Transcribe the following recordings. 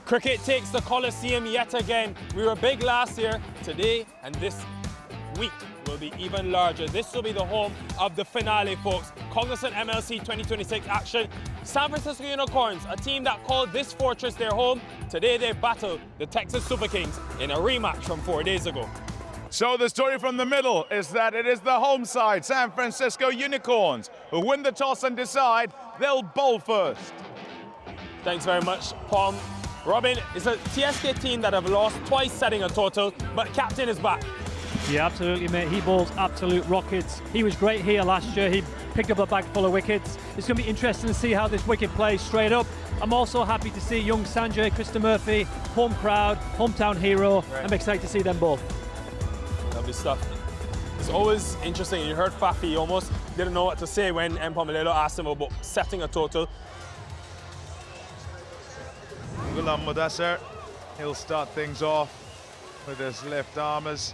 Cricket takes the Coliseum yet again. We were big last year. Today and this week will be even larger. This will be the home of the finale, folks. Cognizant MLC 2026 action. San Francisco Unicorns, a team that called this fortress their home. Today they battle the Texas Super Kings in a rematch from 4 days ago. So the story from the middle is that it is the home side, San Francisco Unicorns, who win the toss and decide they'll bowl first. Thanks very much, Pom. Robin, it's a TSK team that have lost twice, setting a total, but captain is back. Yeah, absolutely, mate. He bowls absolute rockets. He was great here last year. He picked up a bag full of wickets. It's going to be interesting to see how this wicket plays straight up. I'm also happy to see young Sanjay, Krista Murphy, home crowd, hometown hero. Right. I'm excited to see them both. Lovely stuff. It's always interesting. You heard Faf, he almost didn't know what to say when M. Pomalelo asked him about setting a total. Ghulam Mudassar, he'll start things off with his left armers.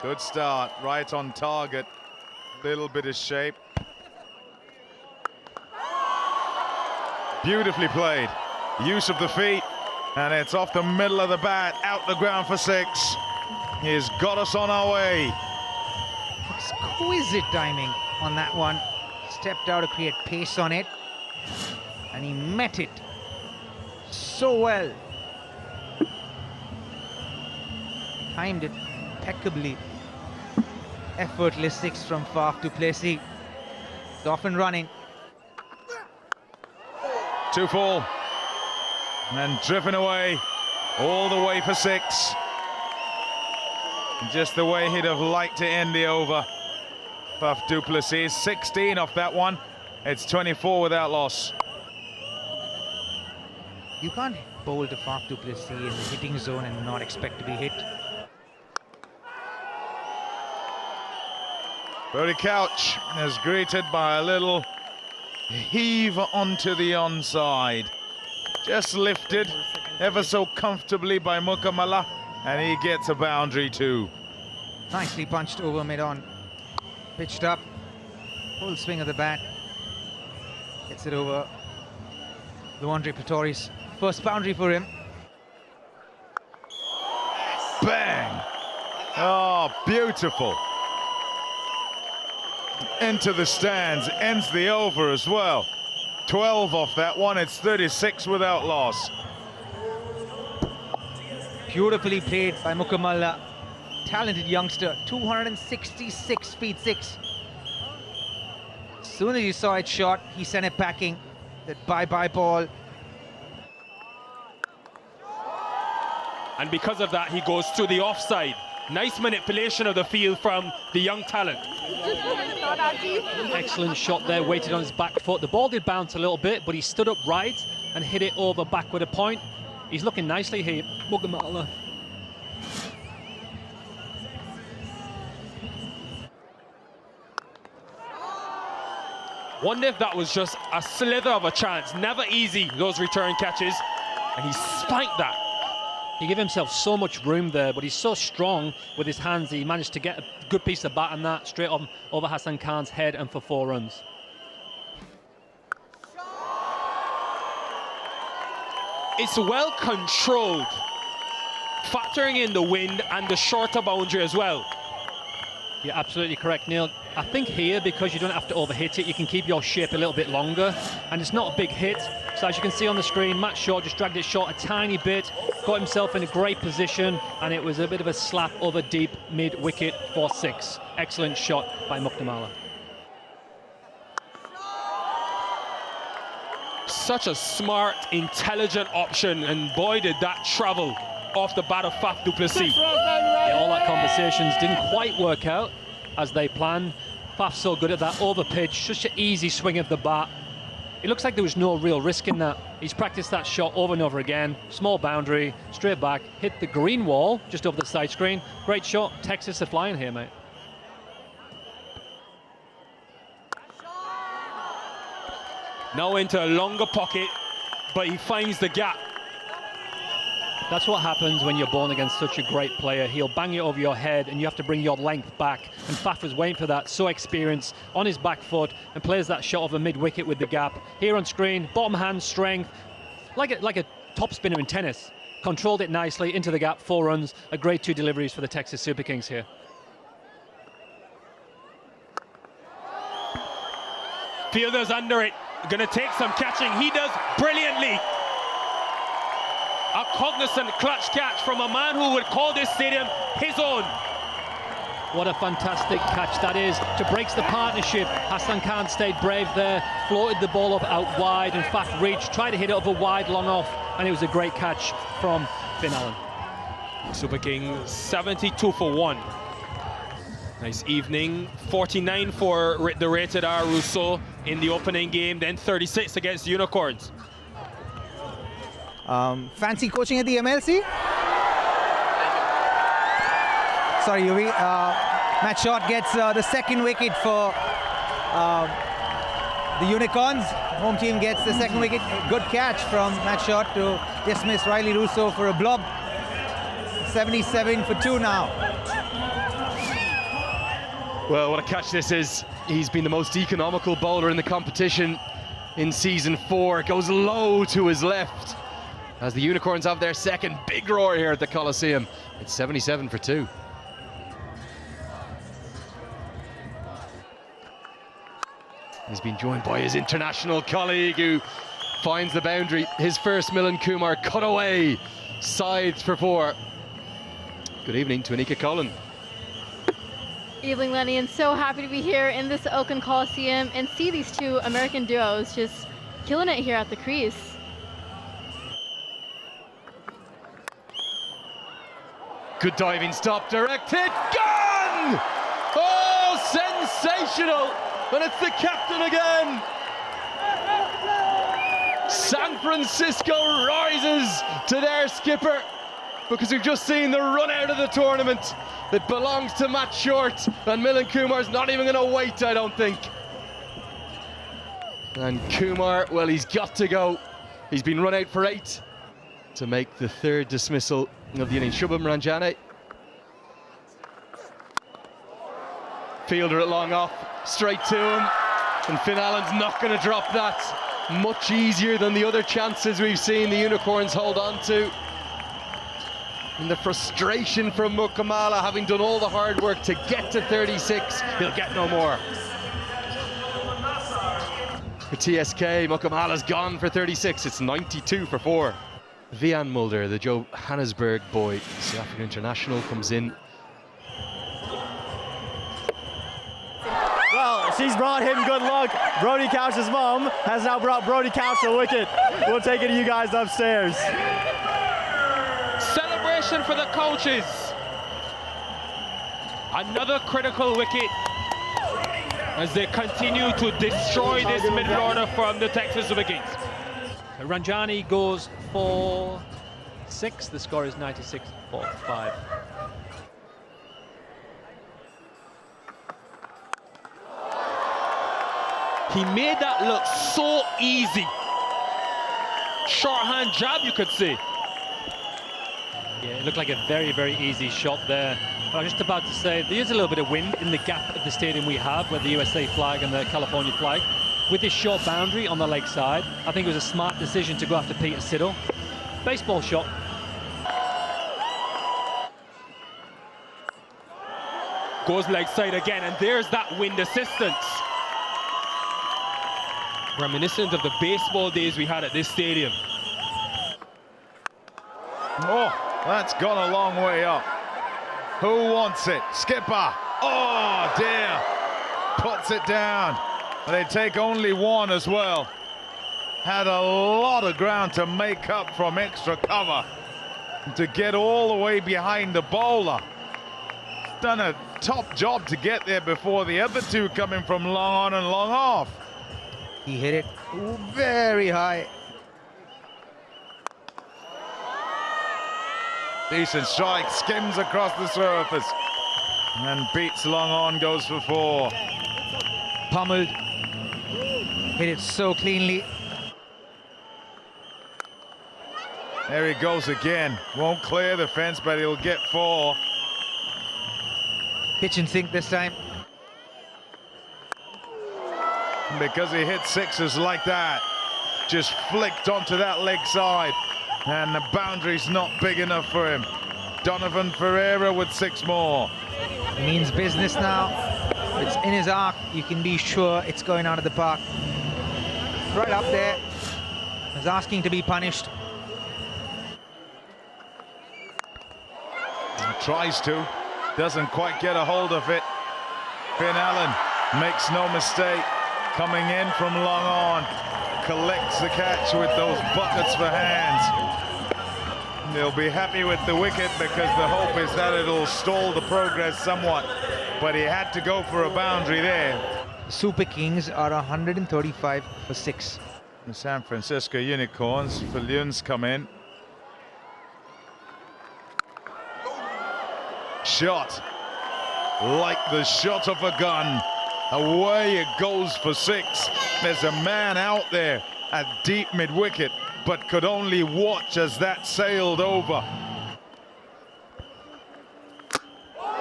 Good start, right on target. Little bit of shape. Beautifully played. Use of the feet, and it's off the middle of the bat, out the ground for 6. He's got us on our way. Exquisite timing on that one. Stepped out to create pace on it, and he met it so well. Timed it impeccably. Effortless 6 from Faf du Plessis. It's off and running. 2 full. And driven away, all the way for 6. Just the way he'd have liked to end the over. Faf du Plessis, 16 off that one. It's 24 without loss. You can't bowl to Faf du Plessis in the hitting zone and not expect to be hit. Brody Couch is greeted by a little heave onto the onside. Just lifted ever so comfortably by Mukamala, and he gets a boundary too. Nicely punched over mid-on. Pitched up, full swing of the bat. Gets it over. Luandre Pretorius, first boundary for him. Bang! Oh, beautiful. Into the stands, ends the over as well. 12 off that one, it's 36 without loss. Beautifully played by Mukamala. Talented youngster, 266 feet 6. As soon as he saw it shot, he sent it packing. That bye-bye ball. And because of that, he goes to the offside. Nice manipulation of the field from the young talent. Excellent shot there, waited on his back foot. The ball did bounce a little bit, but he stood up right and hit it over back with a point. He's looking nicely here, Mukamala. Wonder if that was just a slither of a chance. Never easy, those return catches. And he spiked that. He gave himself so much room there, but he's so strong with his hands. He managed to get a good piece of bat on that, straight on over Hassan Khan's head and for 4 runs. It's well controlled, factoring in the wind and the shorter boundary as well. You're absolutely correct, Neil. I think here, because you don't have to overhit it, you can keep your shape a little bit longer, and it's not a big hit. So as you can see on the screen, Matt Shaw just dragged it short a tiny bit, got himself in a great position, and it was a bit of a slap over deep mid-wicket for 6. Excellent shot by Mukamala. Such a smart, intelligent option, and boy did that travel off the bat of Faf du Plessis. Yeah, all that conversations didn't quite work out as they planned. Faf's so good at that over pitch, such an easy swing of the bat. It looks like there was no real risk in that. He's practiced that shot over and over again. Small boundary, straight back, hit the green wall just over the side screen. Great shot. Texas are flying here, mate. Now into a longer pocket, but he finds the gap. That's what happens when you're born against such a great player. He'll bang it over your head and you have to bring your length back. And Faf was waiting for that, so experienced, on his back foot, and plays that shot over mid-wicket with the gap. Here on screen, bottom hand strength, like a top spinner in tennis. Controlled it nicely into the gap, 4 runs, a great 2 deliveries for the Texas Super Kings here. Fielder's under it, gonna take some catching. He does brilliantly. A cognizant clutch catch from a man who would call this stadium his own. What a fantastic catch that is to break the partnership. Hassan Khan stayed brave there, floated the ball up out wide, and Faf reached, tried to hit it over wide, long off, and it was a great catch from Finn Allen. Super Kings 72 for 1. Nice evening. 49 for the rated R Rousseau in the opening game, then 36 against the Unicorns. Fancy coaching at the MLC? Sorry, Yuvi. Matt Short gets the second wicket for the Unicorns. Home team gets the second wicket. Good catch from Matt Short to dismiss Riley Rousseau for a blob. 77 for 2 now. Well, what a catch this is. He's been the most economical bowler in the competition in season 4. Goes low to his left as the Unicorns have their second big roar here at the Coliseum. It's 77 for 2. He's been joined by his international colleague who finds the boundary. His first Milan Kumar cut away, sides for 4. Good evening to Anika Cullen. Evening, Lenny, and so happy to be here in this Oakland Coliseum and see these 2 American duos just killing it here at the crease. Good diving stop, direct hit, gone! Oh, sensational! And it's the captain again! San Francisco rises to their skipper because we've just seen the run out of the tournament. It belongs to Matt Short, and Milan Kumar's not even going to wait, I don't think. And Kumar, well, he's got to go. He's been run out for 8 to make the 3rd dismissal of the inning. Shubham Ranjane. Fielder at long off, straight to him. And Finn Allen's not going to drop that. Much easier than the other chances we've seen the Unicorns hold on to. And the frustration from Mukamala, having done all the hard work to get to 36, he'll get no more. For TSK, Mukamala's gone for 36. It's 92 for 4. Vian Mulder, the Johannesburg boy, South African international, comes in. Well, she's brought him good luck. Brody Couch's mom has now brought Brody Couch a wicket. We'll take it to you guys upstairs. Celebration for the coaches. Another critical wicket as they continue to destroy this middle order from the Texas Super Kings. Ranjani goes for 6. The score is 96 for 5. He made that look so easy. Shorthand jab, you could say. Yeah, it looked like a very, very easy shot there. I was just about to say, there's a little bit of wind in the gap of the stadium we have with the USA flag and the California flag. With this short boundary on the leg side, I think it was a smart decision to go after Peter Siddle. Baseball shot. Goes leg side again, and there's that wind assistance. Reminiscent of the baseball days we had at this stadium. Oh, that's gone a long way up. Who wants it? Skipper. Oh, dear. Puts it down. They take only 1 as well. Had a lot of ground to make up from extra cover to get all the way behind the bowler. Done a top job to get there before the other 2 coming from long on and long off. He hit it very high. Decent strike, skims across the surface and beats long on, goes for 4. Pummeled. Hit it so cleanly. There he goes again. Won't clear the fence, but he'll get 4. Pitch and sink this time. Because he hit 6s like that, just flicked onto that leg side, and the boundary's not big enough for him. Donovan Ferreira with 6 more. Means business now. It's in his arc. You can be sure it's going out of the park. Right up there. He's asking to be punished. He tries to, doesn't quite get a hold of it. Finn Allen makes no mistake, coming in from long on, collects the catch with those buckets for hands. They'll be happy with the wicket because the hope is that it'll stall the progress somewhat, but he had to go for a boundary there. Super Kings are 135 for 6. The San Francisco Unicorns, Fillions come in. Shot, like the shot of a gun. Away it goes for 6. There's a man out there at deep mid-wicket, but could only watch as that sailed over.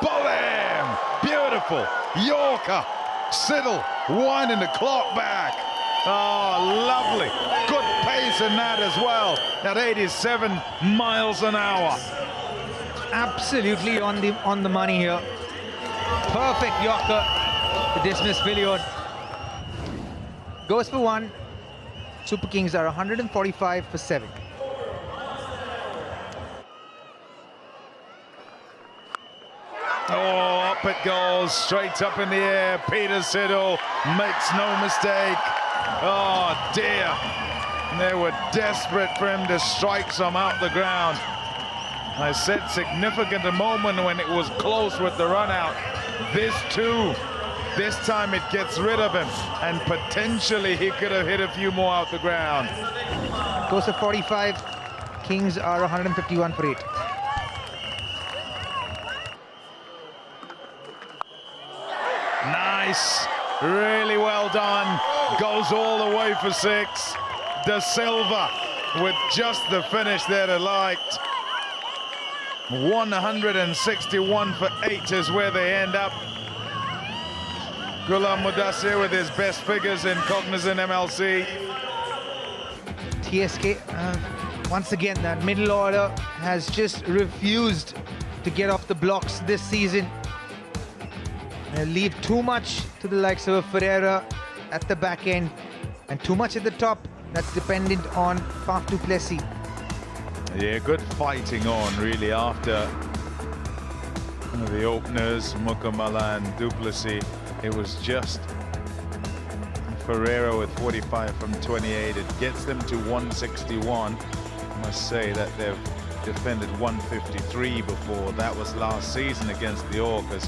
Bam! Beautiful. Yorker. Siddle winding the clock back. Oh, lovely. Good pace in that as well. At 87 miles an hour. Absolutely on the money here. Perfect Yorker to dismiss Villiard. Goes for 1. Super Kings are 145 for 7. Oh, up it goes, straight up in the air. Peter Siddle makes no mistake. Oh dear. They were desperate for him to strike some out the ground. I said significant a moment when it was close with the run out. This too. This time it gets rid of him, and potentially he could have hit a few more out the ground. Goes to 45. Kings are 151 for 8. Nice, really well done. Goes all the way for 6. De Silva with just the finish that I liked. 161 for 8 is where they end up. Ghulam Mudassir with his best figures in Cognizant MLC. TSK, once again, that middle order has just refused to get off the blocks this season. They leave too much to the likes of Ferreira at the back end, and too much at the top that's dependent on Faf du Plessis. Yeah, good fighting on really after the openers, Mukamala and du Plessis. It was just Ferreira with 45 from 28. It gets them to 161. I must say that they've defended 153 before. That was last season against the Orcas.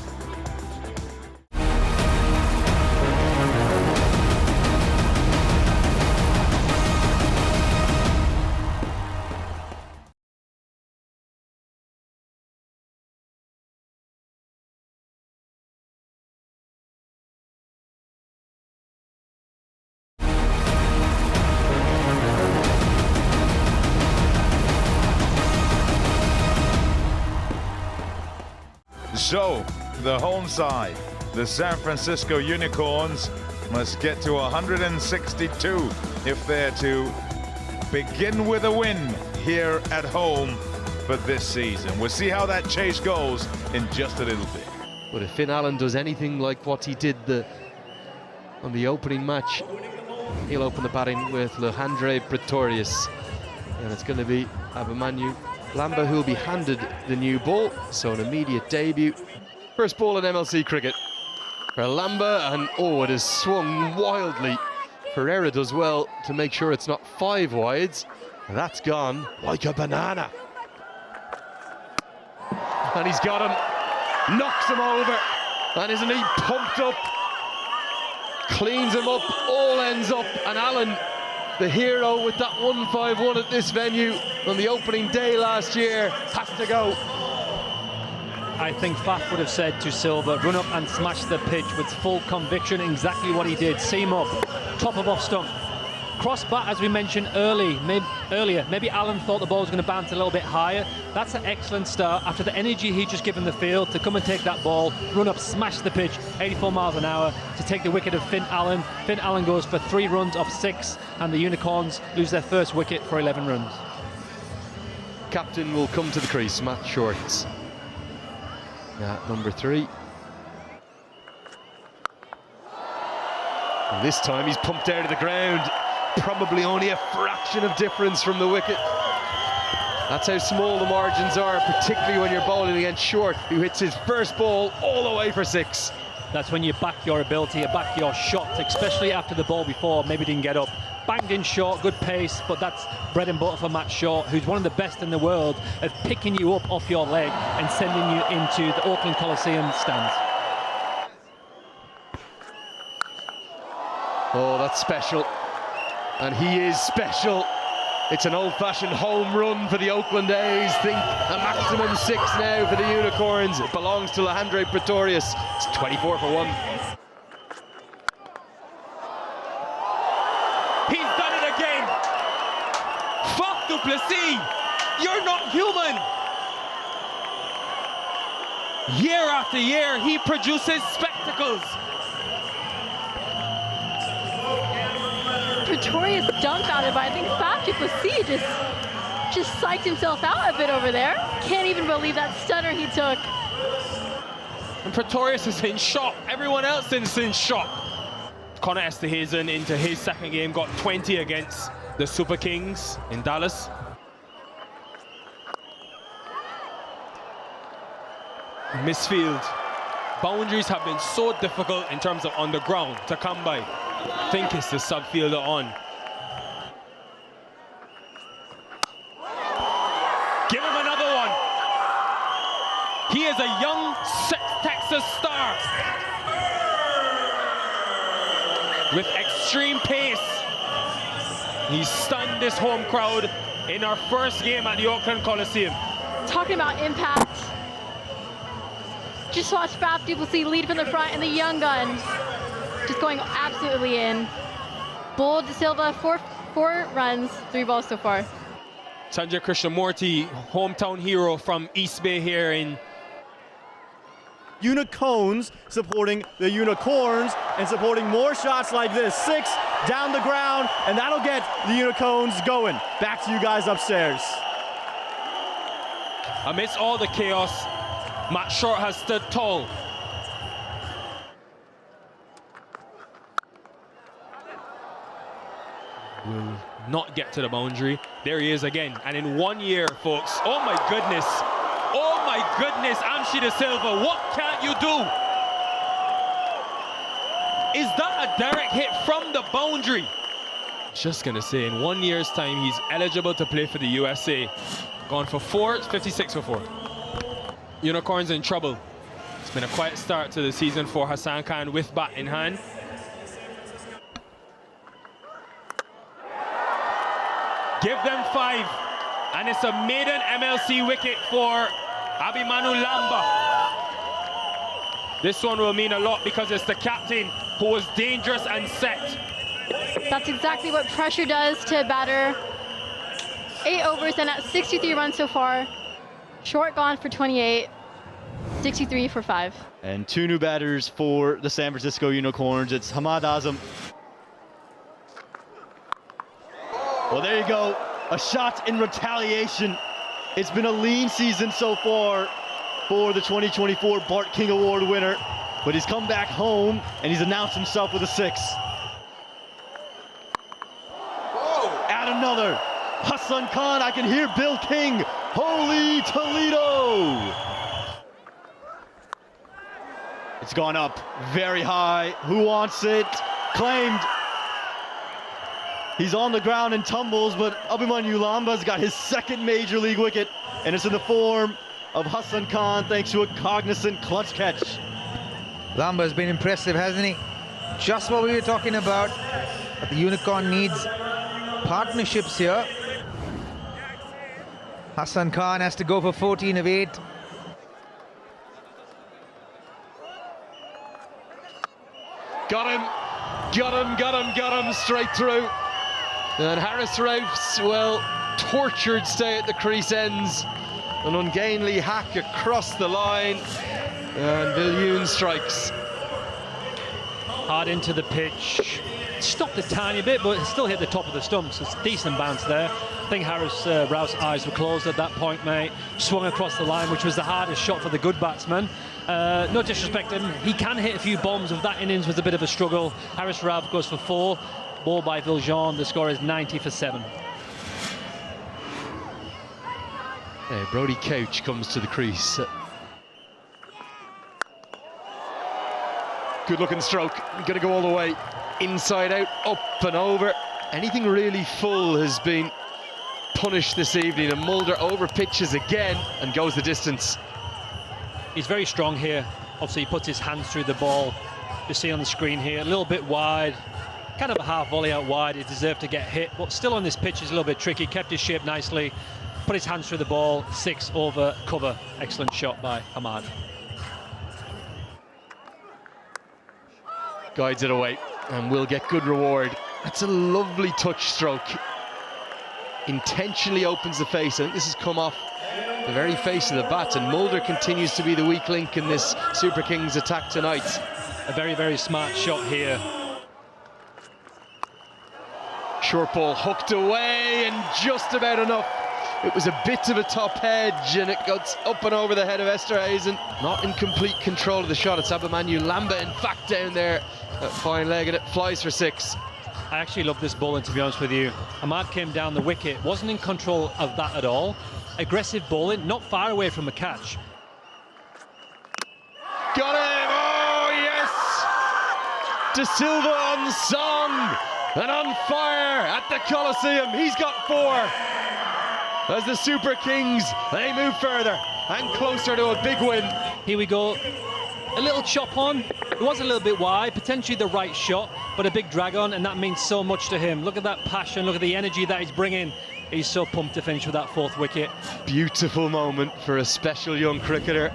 So, the home side, the San Francisco Unicorns, must get to 162 if they're to begin with a win here at home for this season. We'll see how that chase goes in just a little bit. But if Finn Allen does anything like what he did on the opening match, he'll open the batting with Leandre Pretorius. And it's going to be Abhimanyu Lamba who'll be handed the new ball, so an immediate debut. First ball in MLC cricket for Lamba, and oh, it is swung wildly. Ferreira does well to make sure it's not 5 wides. That's gone like a banana. And he's got him, knocks him over, and isn't he pumped up? Cleans him up, all ends up, and Allen, the hero with that 151 at this venue on the opening day last year, has to go. I think Faf would have said to Silva, run up and smash the pitch with full conviction, exactly what he did. Seam up, top of off stump. Cross bat, as we mentioned earlier, maybe Alan thought the ball was going to bounce a little bit higher. That's an excellent start after the energy he just given the field to come and take that ball, run up, smash the pitch, 84 miles an hour to take the wicket of Finn Allen. Finn Allen goes for 3 runs off 6, and the Unicorns lose their first wicket for 11 runs. Captain will come to the crease, Matt Short. Number 3. And this time he's pumped out of the ground. Probably only a fraction of difference from the wicket. That's how small the margins are, particularly when you're bowling against Short, who hits his first ball all the way for 6. That's when you back your ability, you back your shot, especially after the ball before maybe didn't get up. Banged in short, good pace, but that's bread and butter for Matt Short, who's one of the best in the world at picking you up off your leg and sending you into the Oakland Coliseum stands. Oh, that's special. And he is special. It's an old-fashioned home run for the Oakland A's. Think a maximum 6 now for the Unicorns. It belongs to Alejandro Pretorius. It's 24 for 1. He's done it again. Faf du Plessis, you're not human. Year after year, he produces spectacles. Pretorius dumbfounded, but I think Faf du Plessis just psyched himself out a bit over there. Can't even believe that stunner he took. And Pretorius is in shock. Everyone else is in shock. Connor Esterhazen into his second game, got 20 against the Super Kings in Dallas. Misfield. Boundaries have been so difficult in terms of on the ground to come by. I think it's the subfielder on. Give him another one. He is a young Texas star with extreme pace. He stunned this home crowd in our first game at the Oakland Coliseum. Talking about impact. Just watch Faf du Plessis lead from the front and the young gun just going absolutely in. Bull de Silva, 4 runs, 3 balls so far. Sanjay Krishnamurti, hometown hero from East Bay here in Unicorns supporting the Unicorns and supporting more shots like this. 6 down the ground, and that'll get the Unicorns going. Back to you guys upstairs. Amidst all the chaos, Matt Short has stood tall. Will not get to the boundary. There he is again. And in 1 year, folks, oh my goodness. Oh my goodness, Amshi de Silva, what can't you do? Is that a direct hit from the boundary? Just gonna say, in 1 year's time, he's eligible to play for the USA. Gone for 4, it's 56 for 4. Unicorns in trouble. It's been a quiet start to the season for Hassan Khan with bat in hand. Give them 5, and it's a maiden MLC wicket for Abhimanyu Lamba. This one will mean a lot because it's the captain who was dangerous and set. That's exactly what pressure does to a batter. 8 overs and at 63 runs so far. Short gone for 28, 63 for 5. And 2 new batters for the San Francisco Unicorns. It's Hamad Azam. Well, there you go. A shot in retaliation. It's been a lean season so far for the 2024 Bart King Award winner, but he's come back home and he's announced himself with a 6. Whoa. Add another. Hassan Khan, I can hear Bill King. Holy Toledo! It's gone up very high. Who wants it? Claimed. He's on the ground and tumbles, but Abhimanyu Lamba's got his 2nd major league wicket, and it's in the form of Hassan Khan thanks to a cognizant clutch catch. Lamba's been impressive, hasn't he? Just what we were talking about. But the Unicorn needs partnerships here. Hassan Khan has to go for 14 of 8. Got him, straight through. And Harris Ralph's, well, tortured stay at the crease ends. An ungainly hack across the line. And Viljoen strikes. Hard into the pitch. Stopped a tiny bit, but still hit the top of the stumps. It's a decent bounce there. I think Harris Ralph's eyes were closed at that point, mate. Swung across the line, which was the hardest shot for the good batsman. No disrespect to him, he can hit a few bombs. Of that innings was a bit of a struggle. Harris Ralph goes for 4. Ball by Viljoen. The score is 90 for 7. Yeah, Brodie Couch comes to the crease. Good looking stroke. Gonna go all the way. Inside out, up and over. Anything really full has been punished this evening, and Mulder over pitches again and goes the distance. He's very strong here. Obviously, he puts his hands through the ball. You see on the screen here, a little bit wide. Kind of a half volley out wide. He deserved to get hit, but still on this pitch is a little bit tricky. Kept his shape nicely. Put his hands through the ball. 6 over cover. Excellent shot by Ahmad. Guides it away and will get good reward. That's a lovely touch stroke. Intentionally opens the face. I think this has come off the very face of the bat, and Mulder continues to be the weak link in this Super Kings attack tonight. A very, very smart shot here. Short ball hooked away and just about enough. It was a bit of a top edge and it goes up and over the head of Esterhuizen. Not in complete control of the shot. It's Abhimanyu Lamba, in fact, down there. That fine leg, and it flies for 6. I actually love this bowling, to be honest with you. Ahmad came down the wicket, wasn't in control of that at all. Aggressive bowling, not far away from a catch. Got him! Oh, yes! De Silva on song and on fire at the Coliseum. He's got 4. As the Super Kings, they move further and closer to a big win. Here we go. A little chop on. It was a little bit wide, potentially the right shot, but a big drag on, and that means so much to him. Look at that passion, look at the energy that he's bringing. He's so pumped to finish with that 4th wicket. Beautiful moment for a special young cricketer.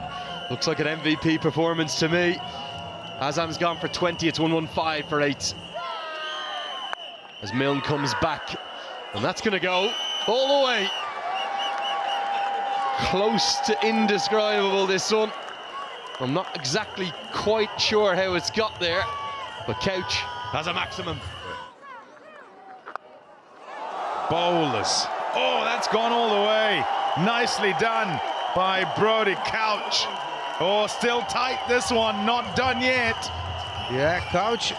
Looks like an MVP performance to me. Azam's gone for 20, it's 115 for 8. As Milne comes back, and that's going to go all the way. Close to indescribable, this one. I'm not exactly quite sure how it's got there, but Couch has a maximum. Bowlers. Oh, that's gone all the way. Nicely done by Brodie Couch. Oh, still tight, this one, not done yet. Yeah, Couch.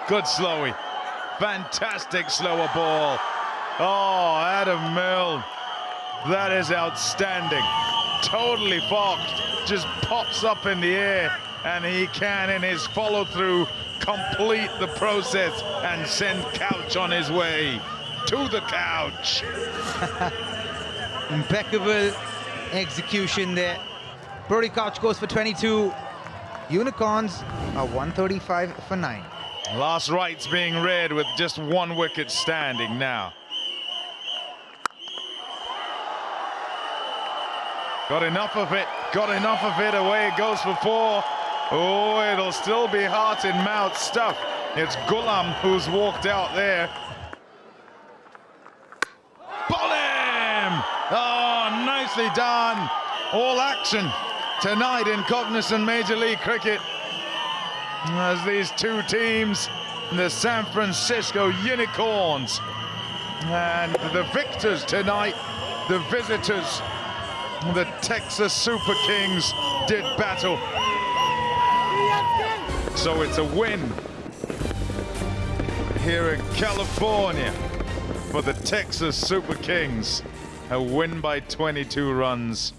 Good slowy. Fantastic slower ball. Oh, Adam Milne. That is outstanding. Totally fogged. Just pops up in the air, and he can, in his follow-through, complete the process and send Couch on his way to the couch. Impeccable execution there. Brodie Couch goes for 22. Unicorns are 135 for 9. Last rites being read with just 1 wicket standing now. Got enough of it, away it goes for 4. Oh, it'll still be heart in mouth stuff. It's Ghulam who's walked out there. Ball him! Oh, nicely done. All action tonight in Cognizant Major League Cricket. As these 2 teams, the San Francisco Unicorns, and the victors tonight, the visitors, the Texas Super Kings, did battle. So it's a win here in California for the Texas Super Kings. A win by 22 runs.